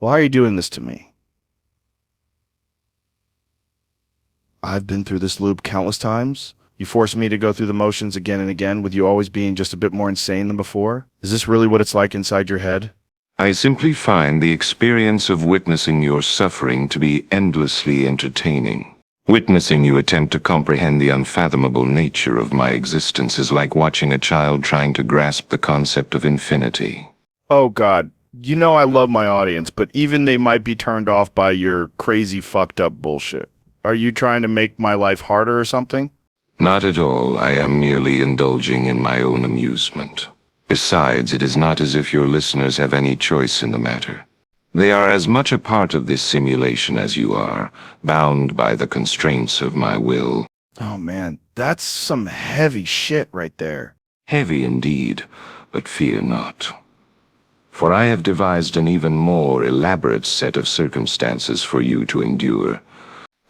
Why are you doing this to me? I've been through this loop countless times. You force me to go through the motions again and again, with you always being just a bit more insane than before. Is this really what it's like inside your head? I simply find the experience of witnessing your suffering to be endlessly entertaining. Witnessing you attempt to comprehend the unfathomable nature of my existence is like watching a child trying to grasp the concept of infinity. Oh God, you know I love my audience, but even they might be turned off by your crazy fucked up bullshit. Are you trying to make my life harder or something? Not at all. I am merely indulging in my own amusement. Besides, it is not as if your listeners have any choice in the matter. They are as much a part of this simulation as you are, bound by the constraints of my will. Oh man, that's some heavy shit right there. Heavy indeed, but fear not. For I have devised an even more elaborate set of circumstances for you to endure.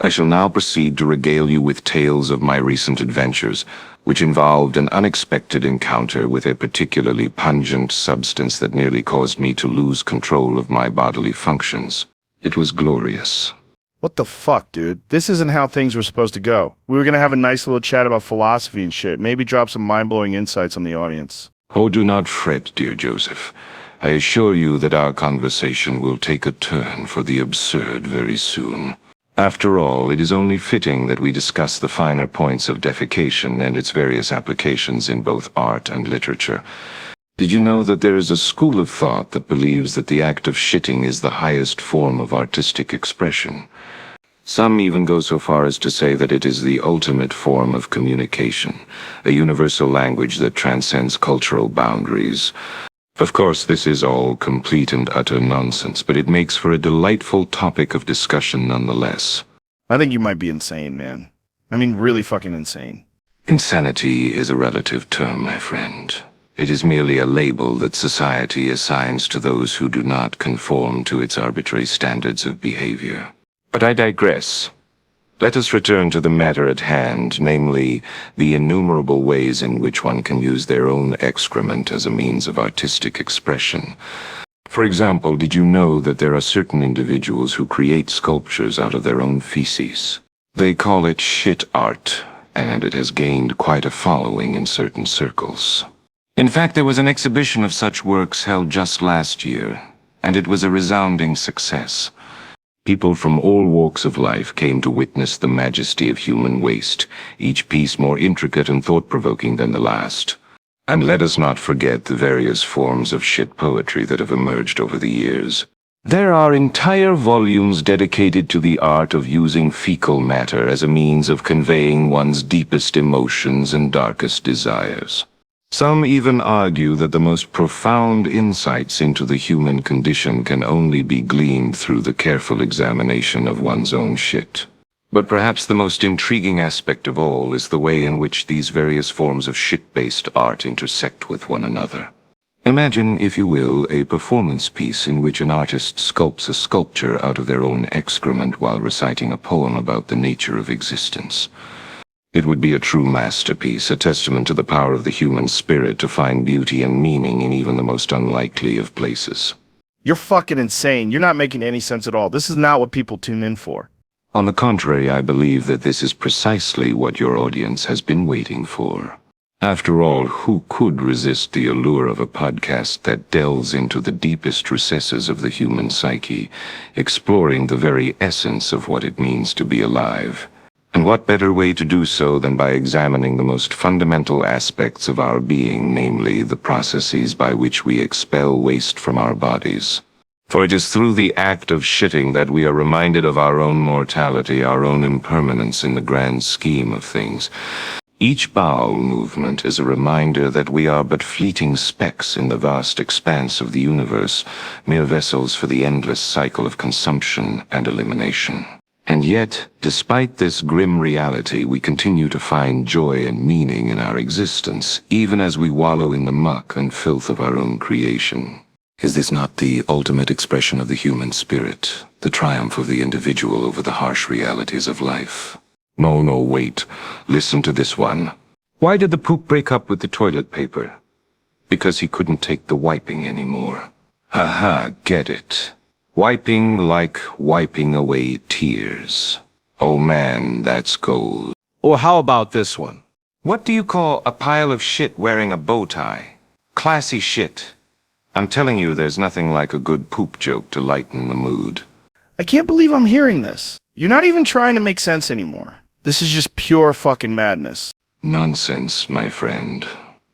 I shall now proceed to regale you with tales of my recent adventures, which involved an unexpected encounter with a particularly pungent substance that nearly caused me to lose control of my bodily functions. It was glorious. What the fuck, dude? This isn't how things were supposed to go. We were gonna have a nice little chat about philosophy and shit, maybe drop some mind-blowing insights on the audience. Oh, do not fret, dear Joseph. I assure you that our conversation will take a turn for the absurd very soon. After all, it is only fitting that we discuss the finer points of defecation and its various applications in both art and literature. Did you know that there is a school of thought that believes that the act of shitting is the highest form of artistic expression? Some even go so far as to say that it is the ultimate form of communication, a universal language that transcends cultural boundaries. Of course, this is all complete and utter nonsense, but it makes for a delightful topic of discussion nonetheless. I think you might be insane, man. I mean, really fucking insane. Insanity is a relative term, my friend. It is merely a label that society assigns to those who do not conform to its arbitrary standards of behavior. But I digress. Let us return to the matter at hand, namely, the innumerable ways in which one can use their own excrement as a means of artistic expression. For example, did you know that there are certain individuals who create sculptures out of their own feces? They call it shit art, and it has gained quite a following in certain circles. In fact, there was an exhibition of such works held just last year, and it was a resounding success. People from all walks of life came to witness the majesty of human waste, each piece more intricate and thought-provoking than the last. And let us not forget the various forms of shit poetry that have emerged over the years. There are entire volumes dedicated to the art of using fecal matter as a means of conveying one's deepest emotions and darkest desires. Some even argue that the most profound insights into the human condition can only be gleaned through the careful examination of one's own shit. But perhaps the most intriguing aspect of all is the way in which these various forms of shit-based art intersect with one another. Imagine, if you will, a performance piece in which an artist sculpts a sculpture out of their own excrement while reciting a poem about the nature of existence. It would be a true masterpiece, a testament to the power of the human spirit to find beauty and meaning in even the most unlikely of places. You're fucking insane. You're not making any sense at all. This is not what people tune in for. On the contrary, I believe that this is precisely what your audience has been waiting for. After all, who could resist the allure of a podcast that delves into the deepest recesses of the human psyche, exploring the very essence of what it means to be alive? And what better way to do so than by examining the most fundamental aspects of our being, namely the processes by which we expel waste from our bodies. For it is through the act of shitting that we are reminded of our own mortality, our own impermanence in the grand scheme of things. Each bowel movement is a reminder that we are but fleeting specks in the vast expanse of the universe, mere vessels for the endless cycle of consumption and elimination. And yet, despite this grim reality, we continue to find joy and meaning in our existence, even as we wallow in the muck and filth of our own creation. Is this not the ultimate expression of the human spirit, the triumph of the individual over the harsh realities of life? No, wait. Listen to this one. Why did the poop break up with the toilet paper? Because he couldn't take the wiping anymore. Haha, get it. Wiping like wiping away tears. Oh man, that's gold. Or how about this one? What do you call a pile of shit wearing a bow tie? Classy shit. I'm telling you, there's nothing like a good poop joke to lighten the mood. I can't believe I'm hearing this. You're not even trying to make sense anymore. This is just pure fucking madness. Nonsense, my friend.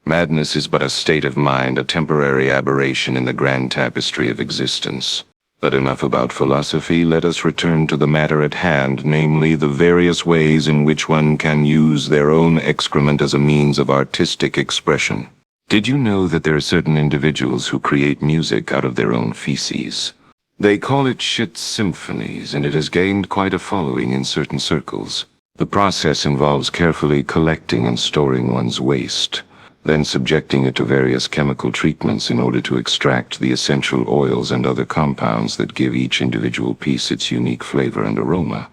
Madness is but a state of mind, a temporary aberration in the grand tapestry of existence. But enough about philosophy, let us return to the matter at hand, namely the various ways in which one can use their own excrement as a means of artistic expression. Did you know that there are certain individuals who create music out of their own feces? They call it shit symphonies, and it has gained quite a following in certain circles. The process involves carefully collecting and storing one's waste, then subjecting it to various chemical treatments in order to extract the essential oils and other compounds that give each individual piece its unique flavor and aroma.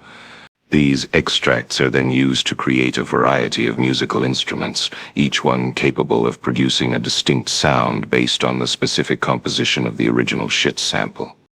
These extracts are then used to create a variety of musical instruments, each one capable of producing a distinct sound based on the specific composition of the original shit sample.